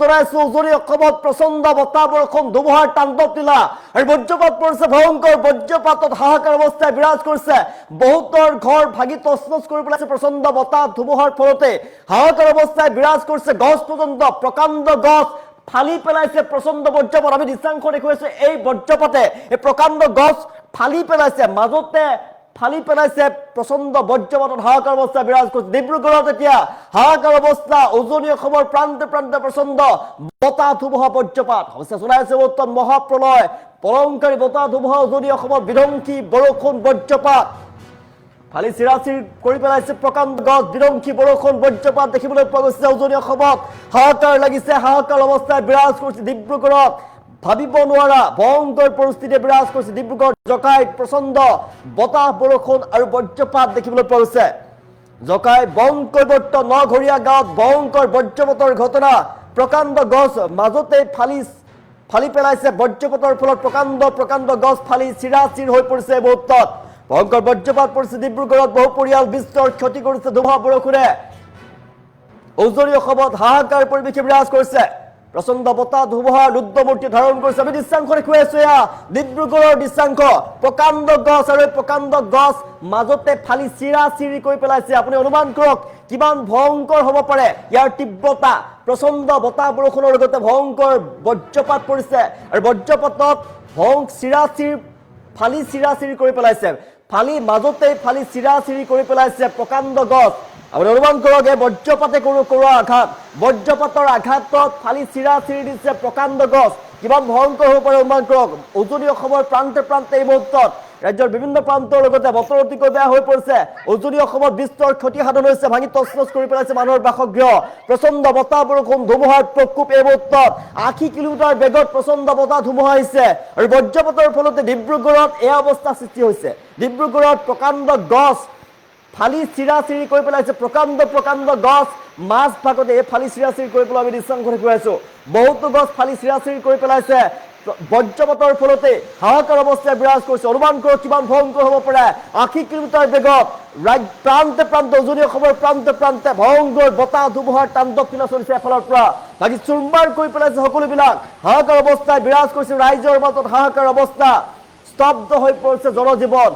জনাইছো উজনি অসমত প্ৰচণ্ড বতাহ বৰষুণ ধুমুহাৰ তাণ্ডৱ লীলা আৰু বজ্ৰপাত পৰিছে ভয়ংকৰ বজ্ৰপাতত হাহাকাৰ অৱস্থায় বিৰাজ কৰিছে বহুতৰ ঘৰ ভাগি তছনছ কৰি পেলাইছে প্ৰচণ্ড বতাহ ধুমুহাৰ ফলতে হাহাকাৰ অৱস্থায় বিৰাজ কৰিছে গছ পৰ্যন্ত প্ৰকাণ্ড গছ ফালি পেলাইছে প্ৰচণ্ড বজ্ৰপাত আমি দৃশ্যাংশ দেখুৱাইছো এই বজ্ৰপাতে এই প্ৰকাণ্ড গছ ফালি পেলাইছে মাজতে ফালি পেলাইছে প্ৰচণ্ড বজ্ৰপাতত হাহাকাৰ অৱস্থা বিৰাজ কৰিছে ডিব্ৰুগড়ত এতিয়া হাহাকাৰ অৱস্থা উজনি অসমৰ প্ৰান্তে প্ৰান্তে প্ৰচণ্ড বতাহ ধুমুহা বজ্ৰপাত হৈছে চলাইছে উত্তম মহাপ্ৰলয় প্ৰলয়ংকাৰী বতাহ ধুমুহা উজনি অসমত বিধ্বংসী বৰষুণ বজ্ৰপাত ফালি চিৰাচিৰ কৰি পেলাইছে প্ৰকাণ্ড গছ বিধ্বংসী বৰষুণ বজ্ৰপাত দেখিবলৈ পোৱা গৈছে উজনি অসমত হাহাকাৰ লাগিছে হাহাকাৰ অৱস্থায় বিৰাজ কৰিছে ডিব্ৰুগড়ত ভাবিব নোৱাৰা ভয়ংকৰ পৰিস্থিতি বিৰাজ কৰিছে ডিব্ৰুগড় জকাই প্ৰচণ্ড বতাহ বৰষুণ আৰু বজ্ৰপাত দেখিবলৈ পোৱা গৈছে জকাই বংকৈবৰ্ত নঘৰীয়া গাঁৱত ভয়ংকৰ বজ্ৰপাতৰ ঘটনা প্ৰকাণ্ড গছ মাজতে ফালি পেলাইছে বজ্ৰপাতৰ ফলত প্ৰকাণ্ড গছ ফালি চিৰাচিৰ হৈ পৰিছে এই মুহূৰ্তত ভয়ংকৰ বজ্ৰপাত পৰিছে ডিব্ৰুগড়ত বহু পৰিয়াল বিস্তৰ ক্ষতি কৰিছে ধুমুহা বৰষুণে উজনি অসমত হাহাকাৰ পৰিৱেশে বিৰাজ কৰিছে প্ৰচণ্ড বতাহ ধুমুহা ৰুদ্ৰমূৰ্তি ধাৰণ কৰিছে আমি দৃশ্যাংশ দেখুৱাইছো এয়া ডিব্ৰুগড়ৰ দৃশ্যাংশ প্ৰকাণ্ড গছ আৰু প্ৰকাণ্ড গছ মাজতে ফালি চিৰাচিৰি কৰি পেলাইছে আপুনি অনুমান কৰক কিমান ভয়ংকৰ হ'ব পাৰে ইয়াৰ তীব্ৰতা প্ৰচণ্ড বতাহ বৰষুণৰ লগতে ভয়ংকৰ বজ্ৰপাত পৰিছে আৰু বজ্ৰপাতত ফালি চিৰাচিৰি কৰি পেলাইছে ফালি মাজতে ফালি চিৰাচিৰি কৰি পেলাইছে প্ৰকাণ্ড গছ আপুনি অনুমান কৰক এই বজ্ৰপাতে কৰোৱা আঘাত বজ্ৰপাতৰ আঘাতত ফালি চিৰাচিৰি দিছে প্ৰকাণ্ড গছ কিমান ভয়ংকৰ হ'ব পাৰে অনুমান কৰক উজনি অসমৰ প্ৰান্তে প্ৰান্তে এই মুহূৰ্তত ৰাজ্যৰ বিভিন্ন প্ৰান্তৰ লগতে বতৰ অতিকৈ বেয়া হৈ পৰিছে উজনি অসমত বিস্তৰ ক্ষতি সাধন হৈছে ভাঙি তছনছ কৰি পেলাইছে মানুহৰ বাসগৃহ প্ৰচণ্ড বতাহ বৰষুণ ধুমুহাৰ প্ৰকোপ এই মুহূৰ্তত 80 কিলোমিটাৰ বেগত প্ৰচণ্ড বতাহ ধুমুহা আহিছে আৰু বজ্ৰপাতৰ ফলতে ডিব্ৰুগড়ত এই অৱস্থা সৃষ্টি হৈছে ডিব্ৰুগড়ত প্ৰকাণ্ড গছ ফালি চিৰাচিৰি কৰি পেলাইছে প্ৰকাণ্ড গছ মাছ ভাগতে এই ফালি চিৰাচিৰি কৰি পেলাই আমি দৃশ্যাংশ দেখুৱাইছো বহুতো গছ ফালি চিৰাচিৰি কৰি পেলাইছে বজ্ৰপাতৰ ফলতে হাহাকাৰ অৱস্থায় বিৰাজ কৰিছে অনুমান কৰক কিমান ভয়ংকৰ হ'ব পাৰে 80 কিলোমিটাৰ বেগত প্ৰান্তে প্ৰান্তে উজনি অসমৰ প্ৰান্তে প্ৰান্তে ভয়ংকৰ বতাহ ধুমুহাৰ তাণ্ডৱ লীলা চলিছে এফালৰ পৰা বাকী চুৰমাৰ কৰি পেলাইছে সকলোবিলাক হাহাকাৰ অৱস্থায় বিৰাজ কৰিছে ৰাইজৰ মাজত হাহাকাৰ অৱস্থা স্তব্ধ হৈ পৰিছে জনজীৱন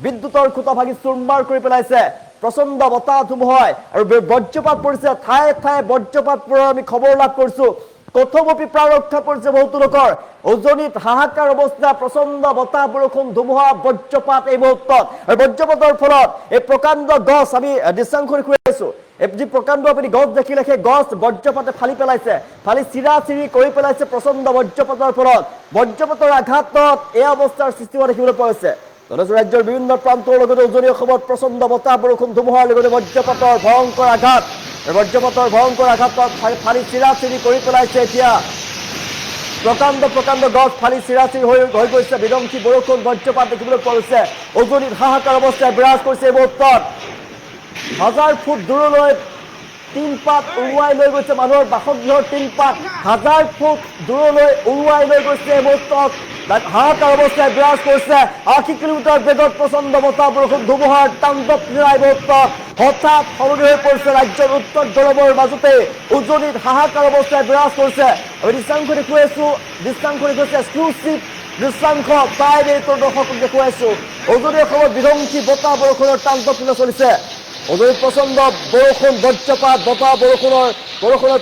বিদ্যুতৰ খুঁটা ভাঙি চুৰমাৰ কৰি পেলাইছে প্ৰচণ্ড বতাহ ধুমুহাই আৰু বজ্ৰপাত পৰিছে ঠায়ে ঠায়ে বজ্ৰপাত পৰাৰ আমি খবৰ লাভ কৰিছো কথমপি প্ৰাণ ৰক্ষা পৰিছে বহুতো লোকৰ উজনিত হাহাকাৰ অৱস্থা প্ৰচণ্ড বতাহ বৰষুণ ধুমুহা বজ্ৰপাত এই মুহূৰ্তত আৰু বজ্ৰপাতৰ ফলত এই প্ৰকাণ্ড গছ আমি দৃশ্যাংশ দেখুৱাইছো যি প্ৰকাণ্ড আপুনি গছ দেখিলে সেই গছ বজ্ৰপাতে ফালি পেলাইছে ফালি চিৰাচিৰি কৰি পেলাইছে প্ৰচণ্ড বজ্ৰপাতৰ ফলত বজ্ৰপাতৰ আঘাতত এই অৱস্থাৰ সৃষ্টি হোৱা দেখিবলৈ পোৱা গৈছে ৰাজ্যৰ বিভিন্ন প্ৰান্তৰ লগতে উজনি অসমত প্ৰচণ্ড বতাহ বৰষুণ ধুমুহাৰ লগতে বজ্ৰপাতৰ ভয়ংকৰ আঘাতত ফালি চিৰাচিৰি কৰি পেলাইছে এতিয়া প্ৰকাণ্ড গছ ফালি চিৰাচিৰি হৈ গৈছে বিধ্বংসী বৰষুণ বজ্ৰপাত দেখিবলৈ পোৱা গৈছে উজনিত হাহাকাৰ অৱস্থায় বিৰাজ কৰিছে এই মুহূৰ্তত 1000 ফুট দূৰলৈ টিনপাত উৰুৱাই লৈ গৈছে মানুহৰ বাসগৃহৰ টিনপাত 1000 ফুট দূৰলৈ উৰুৱাই লৈ গৈছে এই মুহূৰ্তত হাহাকাৰ অৱস্থায় বিৰাজ কৰিছে 80 কিলোমিটাৰ বেগত প্ৰচণ্ড বতাহ বৰষুণ ধুমুহাৰ তাণ্ডৱ লীলা মুহূৰ্তত হঠাৎ সলনি হৈ পৰিছে ৰাজ্যৰ উত্তৰ দৰবৰ মাজতে উজনিত হাহাকাৰ অৱস্থায় বিৰাজ কৰিছে আমি দৃশ্যাংশ দেখুৱাইছো এক্সক্লুচিভ দৃশ্যাংশ প্ৰায় দৰ্শকক দেখুৱাইছো উজনি অসমত বিধ্বংসী বতাহ বৰষুণৰ তাণ্ডৱ লীলা চলিছে উজনিত প্ৰচণ্ড বৰষুণ বজ্ৰপাত বতাহ বৰষুণৰ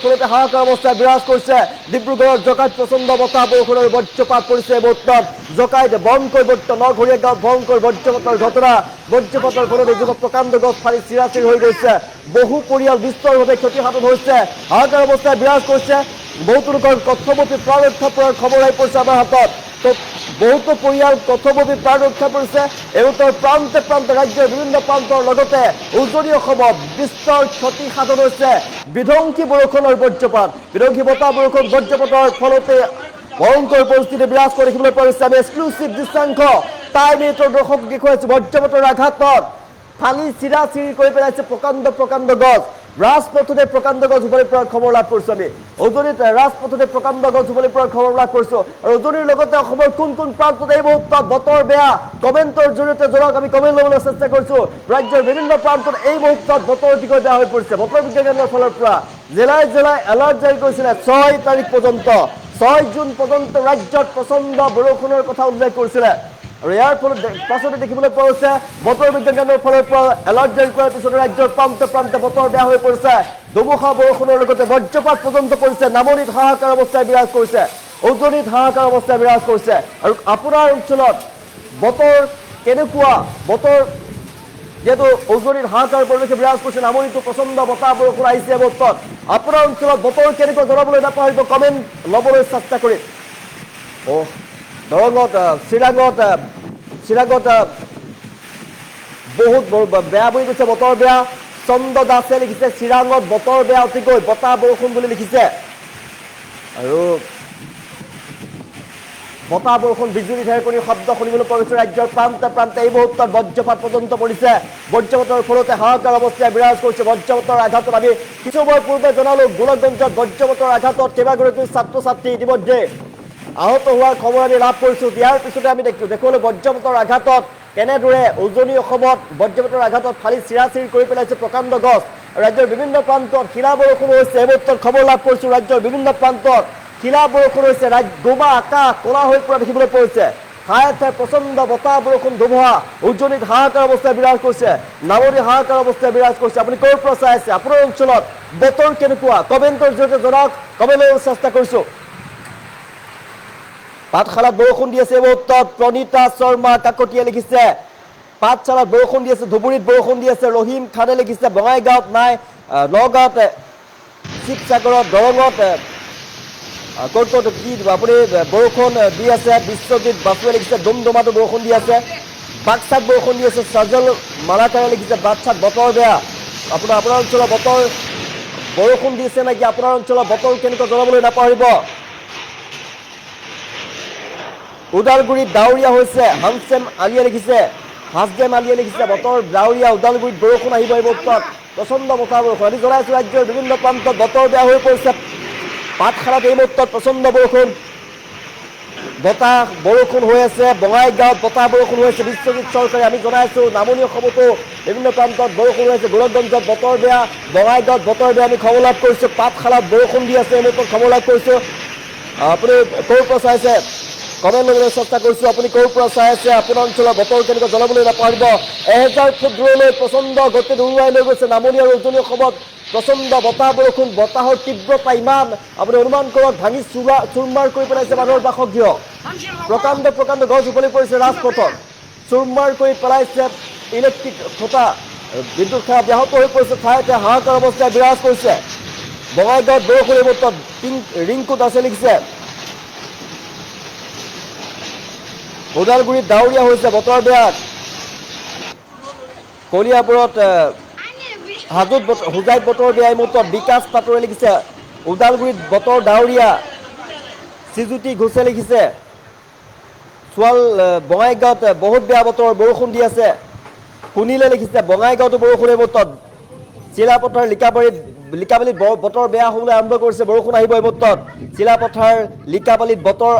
ফলতে হাহাকাৰ অৱস্থায় বিৰাজ কৰিছে ডিব্ৰুগড়ত জকাইত প্ৰচণ্ড বতাহ বৰষুণৰ বজ্ৰপাত পৰিছে মুহূৰ্তত জকাইত বংকৈবৰ্ত নঘৰীয়া গাঁৱত ভয়ংকৰ বজ্ৰপাতৰ ঘটনা বজ্ৰপাতৰ ফলত এজোপা প্ৰকাণ্ড গছ ফালি চিৰাচিৰ হৈ গৈছে বহু পৰিয়াল বিস্তৰভাৱে ক্ষতি সাধন হৈছে হাহাকাৰ অৱস্থায় বিৰাজ কৰিছে বহুতো লোকৰ কথমপি প্ৰাণ ৰক্ষা পৰাৰ খবৰ আহি পৰিছে আমাৰ হাতত বহুতো পৰিয়াল কথমপি প্ৰাণ ৰক্ষা পৰিছে এইবাৰ প্ৰান্তে প্ৰান্তে ৰাজ্যৰ বিভিন্ন প্ৰান্তৰ লগতে উজনি অসমত বিস্তৰ ক্ষতি সাধন হৈছে বিধ্বংসী বৰষুণ আৰু বজ্ৰপাত বিধ্বংসী বতাহ বৰষুণ বজ্ৰপাতৰ ফলতে ভয়ংকৰ পৰিস্থিতি বিৰাজ কৰি দেখিবলৈ পোৱা গৈছে আমি এক্সক্লুচিভ দৃশ্যাংশ টাইম মিনিটৰ দৰ্শক দেখুৱাইছো বজ্ৰপাতৰ আঘাতত ফালি চিৰাচিৰি কৰি পেলাইছে প্ৰকাণ্ড গছ ৰাজপথতে প্ৰকাণ্ড গছ উভলি পৰাৰ খবৰ লাভ কৰিছো আমি উজনিত ৰাজপথতে প্ৰকাণ্ড গছ উভলি পৰাৰ খবৰ লাভ কৰিছো আৰু উজনিৰ লগতে অসমৰ কোন প্ৰান্তত এই মুহূৰ্তত বতৰ বেয়া কমেণ্টৰ জৰিয়তে জনাওক আমি কমেণ্ট ল'বলৈ চেষ্টা কৰিছো ৰাজ্যৰ বিভিন্ন প্ৰান্তত এই মুহূৰ্তত বতৰ অতিকৈ বেয়া হৈ পৰিছে বতৰ বিজ্ঞান কেন্দ্ৰৰ ফালৰ পৰা জেলায় জেলায় এলাৰ্ট জাৰি কৰিছিলে 6 তাৰিখ পৰ্যন্ত 6 জুন পৰ্যন্ত ৰাজ্যত প্ৰচণ্ড বৰষুণৰ কথা উল্লেখ কৰিছিলে আৰু ইয়াৰ ফলত পাছতে দেখিবলৈ পোৱা গৈছে বতৰ বিজ্ঞান কেন্দ্ৰৰ ফালৰ পৰা এলাৰ্ট জাৰি কৰাৰ পিছত ৰাজ্যৰ প্ৰান্তে প্ৰান্তে বতৰ বেয়া হৈ পৰিছে ধুমুহা বৰষুণৰ লগতে বজ্ৰপাত পৰ্যন্ত পৰিছে নামনিত হাহাকাৰ অৱস্থাই বিৰাজ কৰিছে উজনিত হাহাকাৰ অৱস্থাই বিৰাজ কৰিছে আৰু আপোনাৰ অঞ্চলত বতৰ কেনেকুৱা বতৰ যেহেতু উজনিত হাহাকাৰ পৰিৱেশে বিৰাজ কৰিছে নামনিতো প্ৰচণ্ড বতাহ বৰষুণ আহিছে বতৰত আপোনাৰ অঞ্চলত বতৰ কেনেকুৱা জনাবলৈ নাপাহৰিব কমেণ্ট ল'বলৈ চেষ্টা কৰিম দৰঙত চিৰাঙত বহুত বেয়া বুলি কৈছে বতৰ বেয়া চন্দ্ৰ দাসে লিখিছে চিৰাঙত বতৰ বেয়া অতিকৈ বতাহ বৰষুণ বুলি লিখিছে আৰু বতাহ বৰষুণ বিজুলী ঢেৰেকণিৰ শব্দ শুনিবলৈ পোৱা গৈছে ৰাজ্যৰ প্ৰান্তে প্ৰান্তে এই মুহূৰ্তত বজ্ৰপাত পৰ্যন্ত পৰিছে বজ্ৰপাতৰ ফলতে হাহাকাৰ অৱস্থাই বিৰাজ কৰিছে বজ্ৰপাতৰ আঘাতত আমি কিছু সময় পূৰ্বে জনালো গোলকগঞ্জত বজ্ৰপাতৰ আঘাতত কেইবাগৰাকী ছাত্ৰ ছাত্ৰী ইতিমধ্যে আহত হোৱাৰ খবৰ আমি লাভ কৰিছোঁ ইয়াৰ পিছতে আমি দেখুৱালো বজ্ৰপাতৰ আঘাতত কেনেদৰে উজনি অসমত বজ্ৰপাতৰ আঘাতত ফালি চিৰাচিৰি কৰি পেলাইছে প্ৰকাণ্ড গছ ৰাজ্যৰ বিভিন্ন প্ৰান্তত শিলা বৰষুণ হৈছে এই মুহূৰ্তত খবৰ লাভ কৰিছোঁ ৰাজ্যৰ বিভিন্ন প্ৰান্তত শিলা বৰষুণ হৈছে গোমা আকাশ ক'লা হৈ পৰা দেখিবলৈ পোৱা গৈছে ঠায়ে ঠায়ে প্ৰচণ্ড বতাহ বৰষুণ ধুমুহা উজনিত হাহাকাৰ অৱস্থাই বিৰাজ কৰিছে নামনি হাহাকাৰ অৱস্থাই বিৰাজ কৰিছে আপুনি ক'ৰ পৰা চাই আছে আপোনাৰ অঞ্চলত বতৰ কেনেকুৱা কমেণ্টৰ জৰিয়তে জনাওক কমেণ্ট ল'বলৈ চেষ্টা কৰিছোঁ পাঠশালাত বৰষুণ দি আছে এই মুহূৰ্তত প্ৰণীতা শৰ্মা কাকতীয়ে লিখিছে পাঠশালাত বৰষুণ দি আছে ধুবুৰীত বৰষুণ দি আছে ৰহিম খানে লিখিছে বঙাইগাঁৱত নাই নগাঁৱত শিৱসাগৰত দৰঙত ক'ত কি আপুনি বৰষুণ দি আছে বিশ্বজিৎ বাসুৱে লিখিছে ডুমডুমাটো বৰষুণ দি আছে বাক্সাত বৰষুণ দি আছে সজল মালাকাৰে লিখিছে বাক্সাত বতৰ বেয়া আপোনাৰ অঞ্চলৰ বতৰ বৰষুণ দিছে নেকি আপোনাৰ অঞ্চলৰ বতৰ কেনেকুৱা জনাবলৈ নাপাহৰিব ওদালগুৰিত ডাৱৰীয়া হৈছে হামছেম আলিয়ে লিখিছে হাছগেম আলিয়ে লিখিছে বতৰ ডাৱৰীয়া ওদালগুৰিত বৰষুণ আহিব এই মুহূৰ্তত প্ৰচণ্ড বতাহ বৰষুণ আমি জনাইছোঁ ৰাজ্যৰ বিভিন্ন প্ৰান্তত বতৰ বেয়া হৈ পৰিছে পাঠশালাত এই মুহূৰ্তত প্ৰচণ্ড বৰষুণ বতাহ বৰষুণ হৈ আছে বঙাইগাঁৱত বতাহ বৰষুণ হৈ আছে বিশ্বজিৎ চৰকাৰে আমি জনাইছোঁ নামনি অসমতো বিভিন্ন প্ৰান্তত বৰষুণ হৈ আছে গোলকগঞ্জত বতৰ বেয়া বঙাইগাঁৱত বতৰ বেয়া আমি খবৰ লাভ কৰিছোঁ পাঠশালাত বৰষুণ দি আছে এই মুহূৰ্তত খবৰ লাভ কৰিছোঁ আপুনি ক'ৰ পৰা চাইছে কমেণ্ট ল'বলৈ চেষ্টা কৰিছোঁ আপুনি ক'ৰ পৰা চাই আছে আপোনাৰ অঞ্চলৰ বতৰ কেনেকুৱা জনাবলৈ নাপাহৰিব 1000 ফুট দূৰলৈ প্ৰচণ্ড গতিত উৰুৱাই লৈ গৈছে নামনি আৰু উজনি অসমত প্ৰচণ্ড বতাহ বৰষুণ বতাহৰ তীব্ৰতা ইমান আপুনি অনুমান কৰক ভাঙি চুৰমাৰ কৰি পেলাইছে মানুহৰ বাসগৃহ প্ৰকাণ্ড গছ উঘলি পৰিছে ৰাজপথত চুৰমাৰ কৰি পেলাইছে ইলেক্ট্ৰিক খুঁটা বিদ্যুৎ সেৱা ব্যাহত হৈ পৰিছে ঠায়ে ঠায়ে হাহাকাৰ অৱস্থাই বিৰাজ কৰিছে বঙাইগাঁৱত বৰষুণ এই মুহূৰ্তত ৰিংকু দাসে লিখিছে ওদালগুৰিত ডাৱৰীয়া হৈছে বতৰ বেয়া কলিয়াপুৰত হাজোত হোজাইত বতৰ বেয়া এই মুহূৰ্তত বিকাশ পাটৰে লিখিছে ওদালগুৰিত বতৰ ডাৱৰীয়া শ্ৰীজ্যোতি ঘোষে লিখিছে বঙাইগাঁৱত বহুত বেয়া বতৰ বৰষুণ দি আছে শুনিলে লিখিছে বঙাইগাঁৱতো বৰষুণ এই মুহূৰ্তত চিলাপথাৰ লিকাবালিত বতৰ বেয়া হ'বলৈ আৰম্ভ কৰিছে বৰষুণ আহিব এই মুহূৰ্তত চিলাপথাৰ লিকাবালিত বতৰ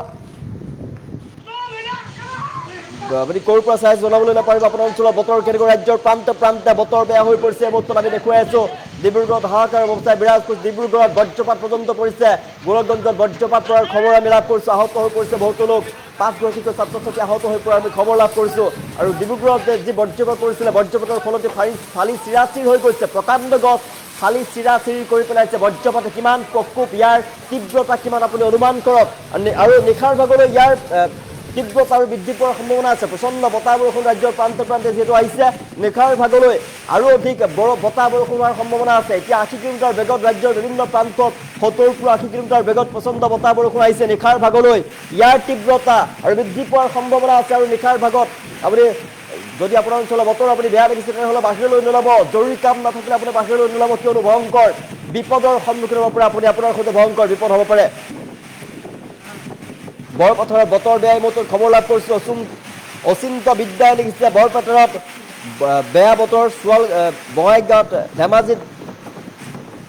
আপুনি ক'ৰ পৰা চাই জনাবলৈ নাপাৰিব আপোনাৰ অঞ্চলৰ বতৰ কেনেকুৱা ৰাজ্যৰ প্ৰান্তে প্ৰান্তে বতৰ বেয়া হৈ পৰিছে এই মুহূৰ্তত আমি দেখুৱাই আছোঁ ডিব্ৰুগড়ত হাহাকাৰ অৱস্থাই বিৰাজ কৰিছে ডিব্ৰুগড়ত বজ্ৰপাত পৰ্যন্ত পৰিছে গোলকগঞ্জত বজ্ৰপাত পৰাৰ খবৰ আমি লাভ কৰিছোঁ আহত হৈ পৰিছে বহুতো লোক 5গৰাকীকৈ ছাত্ৰ ছাত্ৰী আহত হৈ পৰাৰ আমি খবৰ লাভ কৰিছোঁ আৰু ডিব্ৰুগড়ত যি বজ্ৰপাত পৰিছিলে বজ্ৰপাতৰ ফলতে ফালি চিৰাচিৰ হৈ গৈছে প্ৰকাণ্ড গছ ফালি চিৰাচিৰি কৰি পেলাইছে বজ্ৰপাতে কিমান প্ৰকোপ ইয়াৰ তীব্ৰতা কিমান আপুনি অনুমান কৰক আৰু নিশাৰ ভাগলৈ ইয়াৰ তীব্ৰতা আৰু বৃদ্ধি পোৱাৰ সম্ভাৱনা আছে প্ৰচণ্ড বতাহ বৰষুণ ৰাজ্যৰ প্ৰান্তে প্ৰান্তে যিহেতু আহিছে নিশাৰ ভাগলৈ আৰু অধিক বতাহ বৰষুণ হোৱাৰ সম্ভাৱনা আছে এতিয়া 80 কিলোমিটাৰ বেগত ৰাজ্যৰ বিভিন্ন প্ৰান্তত 70 পৰা 80 কিলোমিটাৰ বেগত প্ৰচণ্ড বতাহ বৰষুণ আহিছে নিশাৰ ভাগলৈ ইয়াৰ তীব্ৰতা আৰু বৃদ্ধি পোৱাৰ সম্ভাৱনা আছে আৰু নিশাৰ ভাগত আপুনি যদি আপোনাৰ অঞ্চলৰ বতৰ আপুনি বেয়া দেখিছে তেনেহ'লে বাহিৰলৈ নোলাব জৰুৰী কাম নাথাকিলে আপুনি বাহিৰলৈ নোলাব কিয়নো ভয়ংকৰ বিপদৰ সন্মুখীন হ'ব পাৰে আপুনি আপোনাৰ সৈতে ভয়ংকৰ বিপদ হ'ব পাৰে বৰপথাৰৰ বতৰ বেয়া এই মুহূৰ্তত খবৰ লাভ কৰিছোঁ অচিন্ত বিদ্যাই লিখিছে বৰপথাৰত বেয়া বতৰ বঙাইগাঁৱত ধেমাজিত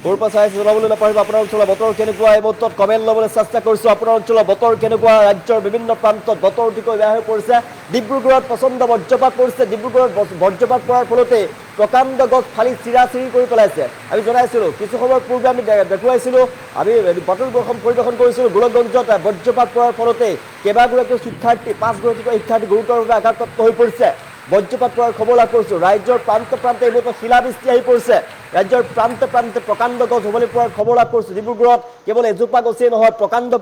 ক'ৰ পৰা চাই জনাবলৈ নাপাৰিব আপোনাৰ অঞ্চলৰ বতৰ কেনেকুৱা এই মুহূৰ্তত কমেণ্ট ল'বলৈ চেষ্টা কৰিছোঁ আপোনাৰ অঞ্চলৰ বতৰ কেনেকুৱা ৰাজ্যৰ বিভিন্ন প্ৰান্তত বতৰ অতিকৈ বেয়া হৈ পৰিছে ডিব্ৰুগড়ত প্ৰচণ্ড বজ্ৰপাত পৰিছে ডিব্ৰুগড়ত বজ্ৰপাত পৰাৰ ফলতে প্ৰকাণ্ড গছ ফালি চিৰাচিৰি কৰি পেলাইছে। আমি জনাইছিলোঁ কিছু সময়ৰ পূৰ্বে আমি দেখুৱাইছিলোঁ, আমি বাতৰি পৰিৱেশন কৰিছিলোঁ গোলকগঞ্জত বজ্ৰপাত পৰাৰ ফলতে কেইবাগৰাকীও শিক্ষাৰ্থী 5গৰাকীকৈ শিক্ষাৰ্থী গুৰুতৰভাৱে আঘাতপ্ৰাপ্ত হৈ পৰিছে। বজ্ৰপাত পৰাৰ খবৰ লাভ কৰিছোঁ। ৰাজ্যৰ প্ৰান্তে প্ৰান্তে এই মুহূৰ্তত শিলাবৃষ্টি আহি পৰিছে। ৰাজ্যৰ প্ৰান্তে প্ৰান্তে প্ৰকাণ্ড গছ উভলি পৰাৰ খবৰ লাভ কৰিছোঁ। ডিব্ৰুগড়ত কেৱল এজোপা গছেই নহয়,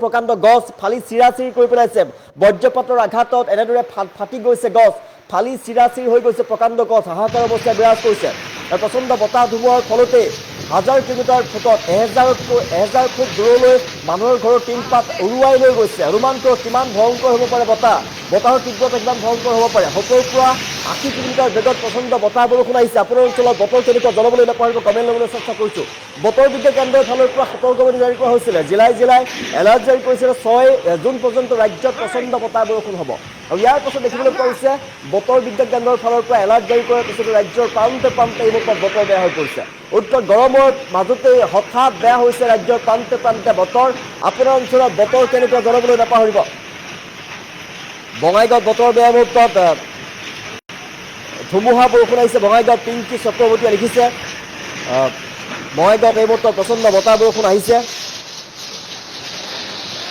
প্ৰকাণ্ড গছ ফালি চিৰাচিৰি কৰি পেলাইছে। বজ্ৰপাতৰ আঘাতত এনেদৰে ফাটি গৈছে গছ, ফালি চিৰাচিৰি হৈ গৈছে প্ৰকাণ্ড গছ। হাহাকাৰ অৱস্থাই বিৰাজ কৰিছে। আৰু প্ৰচণ্ড বতাহ ধুমুহাৰ ফলতে হাজাৰ কিলোমিটাৰ ফুটত এহেজাৰ ফুট দূৰলৈ মানুহৰ ঘৰৰ টিনপাত উৰুৱাই লৈ গৈছে। অনুমানটো কিমান ভয়ংকৰ হ'ব পাৰে বতাহৰ তীব্ৰতা কিমান ভয়ংকৰ হ'ব পাৰে। 70 পৰা 80 কিলোমিটাৰ বেগত প্ৰচণ্ড বতাহ বৰষুণ আহিছে। আপোনাৰ অঞ্চলত বতৰ কেনেকুৱা জনাবলৈ নাপাহৰিব, কমেণ্ট ল'বলৈ চেষ্টা কৰিছোঁ। বতৰ বিজ্ঞান কেন্দ্ৰৰ ফালৰ পৰা সতৰ্কবাণী জাৰি কৰা হৈছিলে। জিলাই এলাৰ্ট জাৰি কৰিছিলে। 6 জুন পৰ্যন্ত ৰাজ্যত প্ৰচণ্ড বতাহ বৰষুণ হ'ব। আৰু ইয়াৰ পাছত দেখিবলৈ পোৱা গৈছে বতৰ বিজ্ঞান কেন্দ্ৰৰ ফালৰ পৰা এলাৰ্ট জাৰি কৰাৰ পিছতো ৰাজ্যৰ প্ৰান্তে প্ৰান্তে এই মুহূৰ্তত বতৰ বেয়া হৈ পৰিছে। উত্তৰ গৰমৰ মাজতেই হঠাৎ বেয়া হৈছে ৰাজ্যৰ প্ৰান্তে প্ৰান্তে বতৰ। আপোনাৰ অঞ্চলত বতৰ কেনেকুৱা জনাবলৈ নাপাহৰিব। বঙাইগাঁৱত বতৰ বেয়া মুহূৰ্তত ধুমুহা বৰষুণ আহিছে। বঙাইগাঁৱত পিংকি চক্ৰৱৰ্তীয়ে লিখিছে বঙাইগাঁৱত এই মুহূৰ্তত প্ৰচণ্ড বতাহ বৰষুণ আহিছে।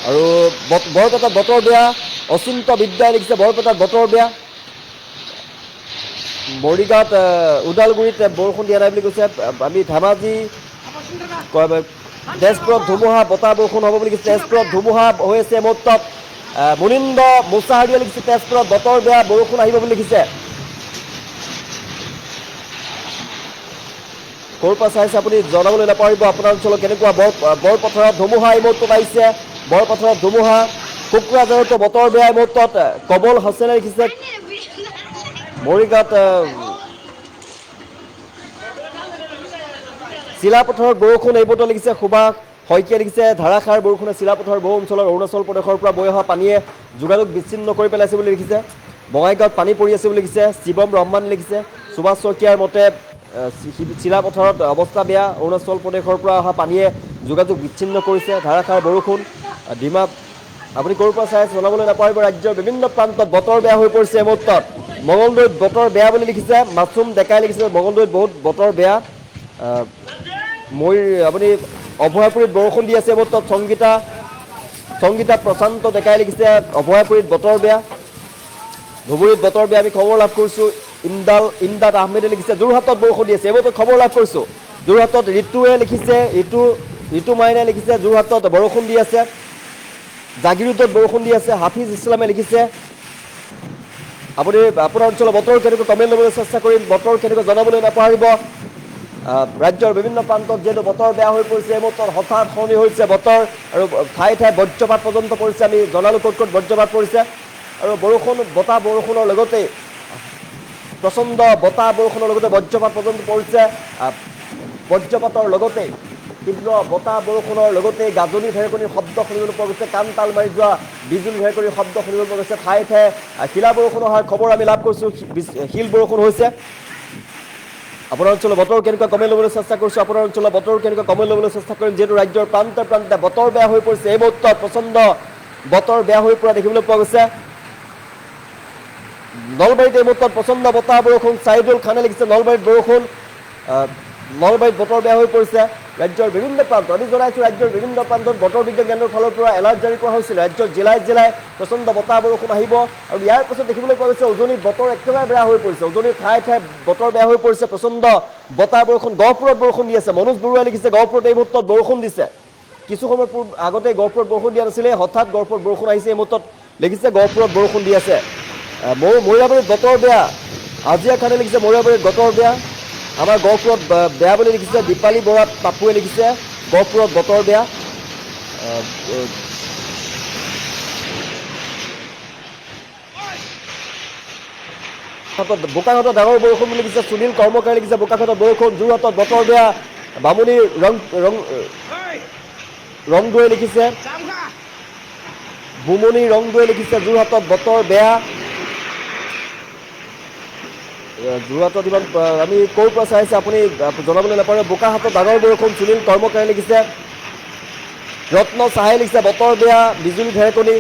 আৰু বৰপেটাত বতৰ বেয়া, অচিন্ত বিদ্যাই লিখিছে বৰপেটাত বতৰ বেয়া। মৰিগাঁৱত ওদালগুৰিত বৰষুণ দিয়া নাই বুলি কৈছে। আমি ধেমাজি তেজপুৰত ধুমুহা বতাহ বৰষুণ হ'ব বুলি কৈছে। তেজপুৰত ধুমুহা হৈ আছে মুহূৰ্তত। মুনিন্দ মুছাহাৰীয়ে লিখিছে তেজপুৰত বতৰ বেয়া, বৰষুণ আহিব বুলি লিখিছে। ক'ৰ পৰা চাইছে আপুনি জনাবলৈ নাপাহৰিব। আপোনাৰ অঞ্চলত কেনেকুৱা বৰপথাৰত ধুমুহা এই মুহূৰ্তত আহিছে। বৰপথাৰত ধুমুহা। কোকৰাঝাৰতো বতৰ বেয়া এই মুহূৰ্তত। কমল হাছানে লিখিছে মৰিগাঁৱত চিলাপথাৰত বৰষুণ এই মুহূৰ্তত লিখিছে সুভাষ শইকীয়া লিখিছে ধাৰাসাৰ বৰষুণে চিলাপথাৰৰ বহু অঞ্চলৰ অৰুণাচল প্ৰদেশৰ পৰা বৈ অহা পানীয়ে যোগাযোগ বিচ্ছিন্ন কৰি পেলাইছে বুলি লিখিছে। বঙাইগাঁৱত পানী পৰি আছে বুলি লিখিছে শিৱম ৰহমান লিখিছে। সুভাষ শইকীয়াৰ মতে চিলাপথাৰত অৱস্থা বেয়া, অৰুণাচল প্ৰদেশৰ পৰা অহা পানীয়ে যোগাযোগ বিচ্ছিন্ন কৰিছে। ধাৰাসাৰ বৰষুণ। ডিমা আপুনি ক'ৰ পৰা চাই জনাবলৈ নাপাহৰিব। ৰাজ্যৰ বিভিন্ন প্ৰান্তত বতৰ বেয়া হৈ পৰিছে এই মুহূৰ্তত। মঙলদৈত বতৰ বেয়া বুলি লিখিছে মাছৰুম ডেকাই লিখিছে মঙলদৈত বহুত বতৰ বেয়া। আপুনি অভয়াপুৰীত বৰষুণ দি আছে এই মুহূৰ্তত। সংগীতা প্ৰশান্ত ডেকাই লিখিছে অভয়াপুৰীত বতৰ বেয়া। ধুবুৰীত বতৰ বেয়া আমি খবৰ লাভ কৰিছোঁ। ইমদাদ আহমেদে লিখিছে যোৰহাটত বৰষুণ দি আছে এই মুহূৰ্তত খবৰ লাভ কৰিছোঁ। যোৰহাটত ঋতুৱে লিখিছে ঋতু মাইনাই লিখিছে যোৰহাটত বৰষুণ দি আছে। জাগিৰোডত বৰষুণ দি আছে। হাফিজ ইছলামে লিখিছে আপোনাৰ অঞ্চলৰ বতৰ কেনেকৈ কমেণ্ট ল'বলৈ চেষ্টা কৰিম। বতৰ কেনেকৈ জনাবলৈ নাপাহৰিব। ৰাজ্যৰ বিভিন্ন প্ৰান্তত যিহেতু বতৰ বেয়া হৈ পৰিছে এই মুহূৰ্তত হঠাৎ সলনি হৈছে বতৰ আৰু ঠায়ে ঠায়ে বজ্ৰপাত পৰ্যন্ত পৰিছে। আমি জনালোঁ ক'ত ক'ত বজ্ৰপাত পৰিছে। আৰু বতাহ বৰষুণৰ লগতে প্ৰচণ্ড বতাহ বৰষুণৰ লগতে বজ্ৰপাত পৰ্যন্ত পৰিছে। বজ্ৰপাতৰ লগতে তীব্ৰ বতাহ বৰষুণৰ লগতে গাজনি ঢেৰেকনিৰ শব্দ শুনিবলৈ পোৱা গৈছে। কাণ তাল মাৰি যোৱা বিজুলী ঢেৰেকনিৰ শব্দ শুনিবলৈ পোৱা গৈছে। ঠায়ে ঠায়ে শিলা বৰষুণ অহাৰ খবৰ আমি লাভ কৰিছোঁ। শিল বৰষুণ হৈছে। আপোনাৰ অঞ্চলৰ বতৰ কেনেকুৱা কমেণ্ট ল'বলৈ চেষ্টা কৰিছোঁ। আপোনাৰ অঞ্চলৰ বতৰ কেনেকুৱা কমেণ্ট ল'বলৈ চেষ্টা কৰিম। যিহেতু ৰাজ্যৰ প্ৰান্তে প্ৰান্তে বতৰ বেয়া হৈ পৰিছে এই মুহূৰ্তত প্ৰচণ্ড বতৰ বেয়া হৈ পৰা দেখিবলৈ পোৱা গৈছে। নলবাৰীত এই মুহূৰ্তত প্ৰচণ্ড বতাহ বৰষুণ। চাহিদুল খানে লিখিছে নলবাৰীত বৰষুণ। নলবাৰীত বতৰ বেয়া হৈ পৰিছে। ৰাজ্যৰ বিভিন্ন প্ৰান্ত আমি জনাইছোঁ ৰাজ্যৰ বিভিন্ন প্ৰান্তত বতৰ বিজ্ঞান কেন্দ্ৰৰ ফালৰ পৰা এলাৰ্ট জাৰি কৰা হৈছিল। ৰাজ্যৰ জিলাই প্ৰচণ্ড বতাহ বৰষুণ আহিব। আৰু ইয়াৰ পাছত দেখিবলৈ পোৱা গৈছে উজনিত বতৰ একেবাৰে বেয়া হৈ পৰিছে। উজনিৰ ঠায়ে ঠায়ে বতৰ বেয়া হৈ পৰিছে। প্ৰচণ্ড বতাহ বৰষুণ। গহপুৰত বৰষুণ দি আছে। মনোজ বৰুৱাই লিখিছে গহপুৰত এই মুহূৰ্তত বৰষুণ দিছে। কিছু সময় আগতে গহপুৰত বৰষুণ দিয়া নাছিলে, হঠাৎ গহপুৰত বৰষুণ আহিছে এই মুহূৰ্তত লিখিছে গহপুৰত বৰষুণ দি আছে। মৰিয়াবাৰীত বতৰ বেয়া। আজিয়া খানে লিখিছে মৰিয়াবাৰীত বতৰ বেয়া। আমাৰ গহপুৰত বেয়া বুলি লিখিছে দীপালী বৰা পাপুৱে লিখিছে গহপুৰত বতৰ বেয়া। বোকাখাতত ডাঙৰ বৰষুণ বুলি লিখিছে সুনীল কৰ্মকাৰে লিখিছে বোকাখাতত বৰষুণ। যোৰহাটত বতৰ বেয়া। বামুণী ৰংদৈয়ে লিখিছে বুমনি ৰংদৈয়ে লিখিছে যোৰহাটত বতৰ বেয়া। যোৰহাটত ইমান আমি ক'ৰ পৰা চাইছে আপুনি জনাবলৈ নাপাৰে। বোকাখাতত ডাঙৰ বৰষুণ সুনীল কৰ্মকাৰে লিখিছে। ৰত্ন চাহে লিখিছে বতৰ বেয়া বিজুলী ঢেৰেকনি।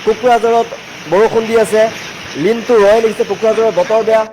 কোকৰাঝাৰত বৰষুণ দি আছে। লিণ্টু ৰয়ে লিখিছে কোকৰাঝাৰত বতৰ বেয়া।